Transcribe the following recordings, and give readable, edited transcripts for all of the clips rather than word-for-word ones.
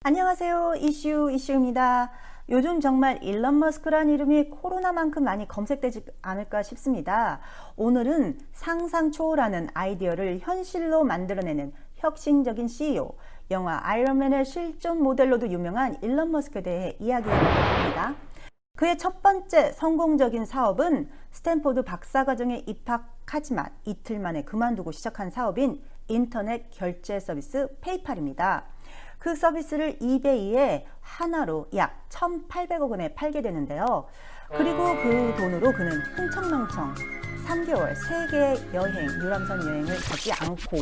안녕하세요. 이슈입니다. 요즘 정말 일론 머스크란 이름이 코로나만큼 많이 검색되지 않을까 싶습니다. 오늘은 상상 초월하는 아이디어를 현실로 만들어내는 혁신적인 CEO, 영화 아이언맨의 실존 모델로도 유명한 일론 머스크에 대해 이야기해보려고 합니다. 그의 첫 번째 성공적인 사업은 스탠포드 박사과정에 입학하지만 이틀 만에 그만두고 시작한 사업인 인터넷 결제 서비스 페이팔입니다. 그 서비스를 이베이에 하나로 약 1,800억 원에 팔게 되는데요. 그리고 그 돈으로 그는 흥청망청 3개월 세계 여행, 유람선 여행을 가지 않고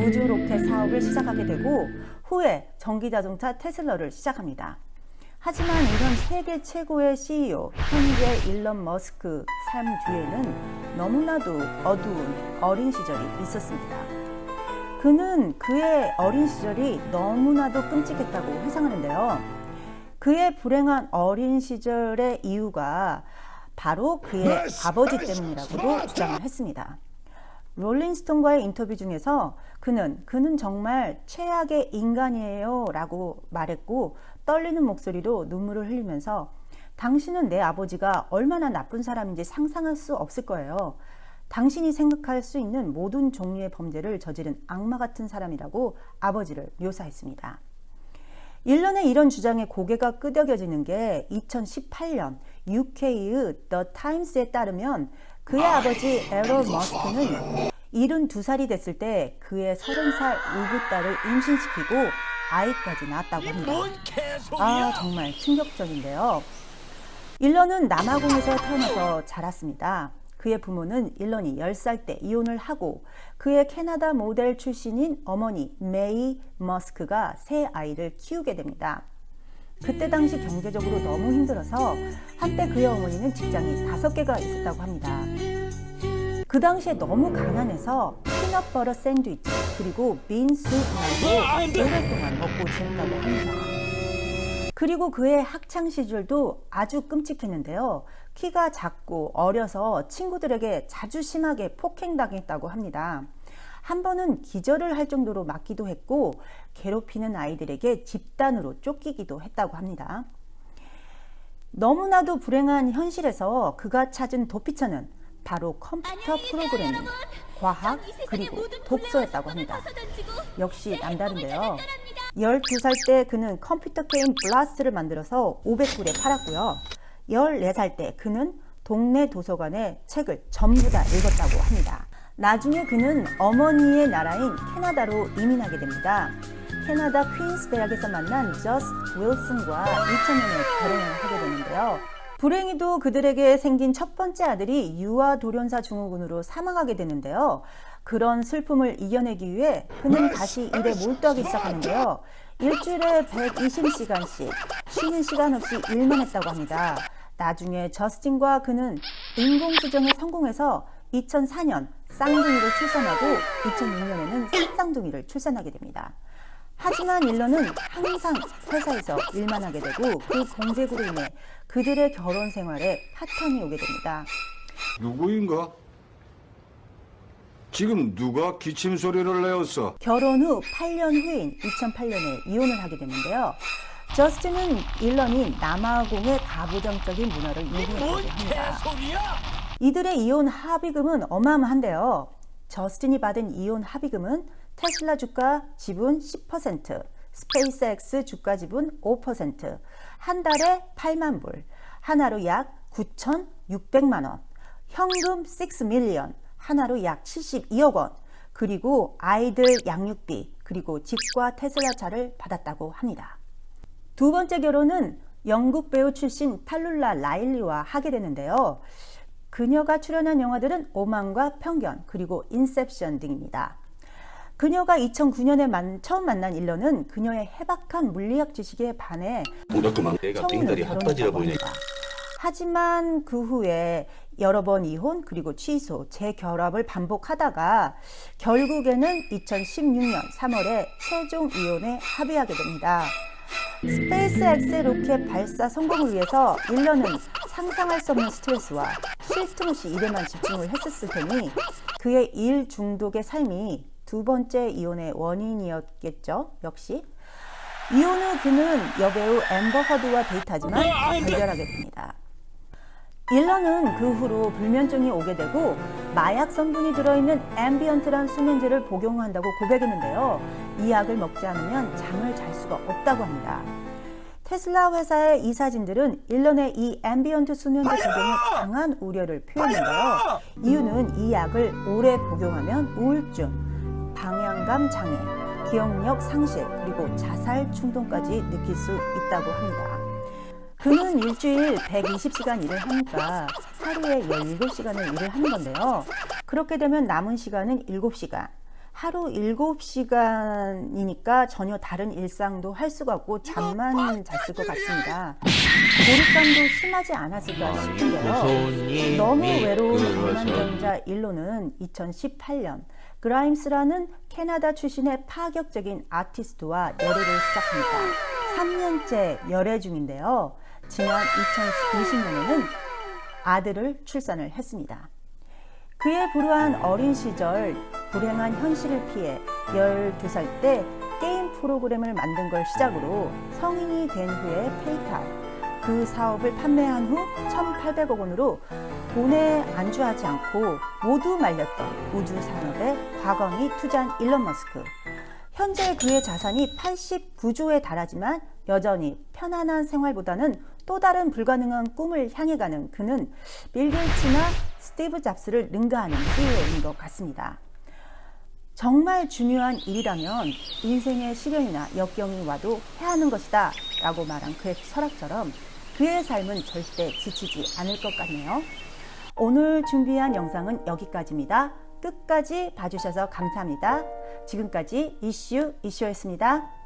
우주 로켓 사업을 시작하게 되고 후에 전기자동차 테슬라를 시작합니다. 하지만 이런 세계 최고의 CEO, 현재 일론 머스크 삶 뒤에는 너무나도 어두운 어린 시절이 있었습니다. 그는 그의 어린 시절이 너무나도 끔찍했다고 회상하는데요. 그의 불행한 어린 시절의 이유가 바로 그의 아버지 때문이라고도 주장을 했습니다. 롤링스톤과의 인터뷰 중에서 그는 정말 최악의 인간이에요 라고 말했고 떨리는 목소리로 눈물을 흘리면서 당신은 내 아버지가 얼마나 나쁜 사람인지 상상할 수 없을 거예요. 당신이 생각할 수 있는 모든 종류의 범죄를 저지른 악마 같은 사람이라고 아버지를 묘사했습니다. 일론의 이런 주장에 고개가 끄덕여지는 게 2018년 UK의 The Times에 따르면 그의 아버지 에런 머스크는 72살이 됐을 때 그의 30살 우두딸을 임신시키고 아이까지 낳았다고 합니다. 정말 충격적인데요. 일론은 남아공에서 태어나서 자랐습니다. 그의 부모는 일론이 10살 때 이혼을 하고 그의 캐나다 모델 출신인 어머니 메이 머스크가 새 아이를 키우게 됩니다. 그때 당시 경제적으로 너무 힘들어서 한때 그의 어머니는 직장이 5개가 있었다고 합니다. 그 당시에 너무 가난해서 피넛버터 샌드위치 그리고 빈스만으로 오랫동안 먹고 지냈다고 합니다. 그리고 그의 학창 시절도 아주 끔찍했는데요. 키가 작고 어려서 친구들에게 자주 심하게 폭행당했다고 합니다. 한 번은 기절을 할 정도로 맞기도 했고 괴롭히는 아이들에게 집단으로 쫓기기도 했다고 합니다. 너무나도 불행한 현실에서 그가 찾은 도피처는 바로 컴퓨터 프로그래밍, 과학, 그리고 독서였다고 합니다. 역시 남다른데요. 12살 때 그는 컴퓨터 게임 블라스트를 만들어서 500불에 팔았고요. 14살 때 그는 동네 도서관에 책을 전부 다 읽었다고 합니다. 나중에 그는 어머니의 나라인 캐나다로 이민하게 됩니다. 캐나다 퀸스 대학에서 만난 저스트 윌슨과 2000년에 결혼을 하게 되는데요. 불행히도 그들에게 생긴 첫 번째 아들이 유아 돌연사 증후군으로 사망하게 되는데요. 그런 슬픔을 이겨내기 위해 그는 다시 일에 몰두하기 시작하는데요. 일주일에 120시간씩 쉬는 시간 없이 일만 했다고 합니다. 나중에 저스틴과 그는 인공수정에 성공해서 2004년 쌍둥이를 출산하고 2006년에는 쌍둥이를 출산하게 됩니다. 하지만 일론은 항상 회사에서 일만 하게 되고 그 공백으로 인해 그들의 결혼 생활에 파탄이 오게 됩니다. 누구인가? 지금 누가 기침 소리를 내었어? 결혼 후 8년 후인 2008년에 이혼을 하게 됐는데요. 저스틴은 일론이 남아공의 가부장적인 문화를 이해했다고 합니다. 이들의 이혼 합의금은 어마어마한데요. 저스틴이 받은 이혼 합의금은 테슬라 주가 지분 10%, 스페이스X 주가 지분 5%, 한 달에 8만 불, 하나로 약 9,600만 원, 현금 6 밀리언, 하나로 약 72억 원, 그리고 아이들 양육비, 그리고 집과 테슬라 차를 받았다고 합니다. 두 번째 결혼은 영국 배우 출신 탈룰라 라일리와 하게 되는데요. 그녀가 출연한 영화들은 오만과 편견, 그리고 인셉션 등입니다. 그녀가 2009년에 처음 만난 일론은 그녀의 해박한 물리학 지식에 반해 처음으로 결혼했다고 합니다. 하지만 그 후에 여러 번 이혼 그리고 취소, 재결합을 반복하다가 결국에는 2016년 3월에 최종 이혼에 합의하게 됩니다. 스페이스X 로켓 발사 성공을 위해서 일론은 상상할 수 없는 스트레스와 쉴 틈 없이 일에만 집중을 했었을 테니 그의 일 중독의 삶이 두 번째 이혼의 원인이었겠죠. 역시 이혼 후 그는 여배우 앰버 허드와 데이트하지만 결별하게 됩니다. 일런은 그 후로 불면증이 오게 되고 마약 성분이 들어있는 앰비언트란 수면제를 복용한다고 고백했는데요. 이 약을 먹지 않으면 잠을 잘 수가 없다고 합니다. 테슬라 회사의 이사진들은 일런의 이 앰비언트 수면제 복용에 강한 우려를 표했는데요. 이유는 이 약을 오래 복용하면 우울증, 방향감 장애, 기억력 상실, 그리고 자살 충동까지 느낄 수 있다고 합니다. 그는 일주일 120시간 일을 하니까 하루에 17시간을 일을 하는 건데요. 그렇게 되면 남은 시간은 7시간. 하루 7시간이니까 전혀 다른 일상도 할 수가 없고 잠만 잤을 것 같습니다. 고립감도 심하지 않았을까 싶은데요. 너무 외로운 억만장자 일론은 2018년 그라임스라는 캐나다 출신의 파격적인 아티스트와 열애를 시작합니다. 3년째 열애 중인데요. 지난 2020년에는 아들을 출산을 했습니다. 그의 불우한 어린 시절 불행한 현실을 피해 12살 때 게임 프로그램을 만든 걸 시작으로 성인이 된 후에 페이팔, 그 사업을 판매한 후 1,800억 원으로 돈에 안주하지 않고 모두 말렸던 우주 산업에 과감히 투자한 일론 머스크. 현재 그의 자산이 89조에 달하지만 여전히 편안한 생활보다는 또 다른 불가능한 꿈을 향해 가는 그는 빌 게이츠나 스티브 잡스를 능가하는 CEO인 것 같습니다. 정말 중요한 일이라면 인생의 시련이나 역경이 와도 해야 하는 것이다 라고 말한 그의 철학처럼 그의 삶은 절대 지치지 않을 것 같네요. 오늘 준비한 영상은 여기까지입니다. 끝까지 봐주셔서 감사합니다. 지금까지 이슈였습니다.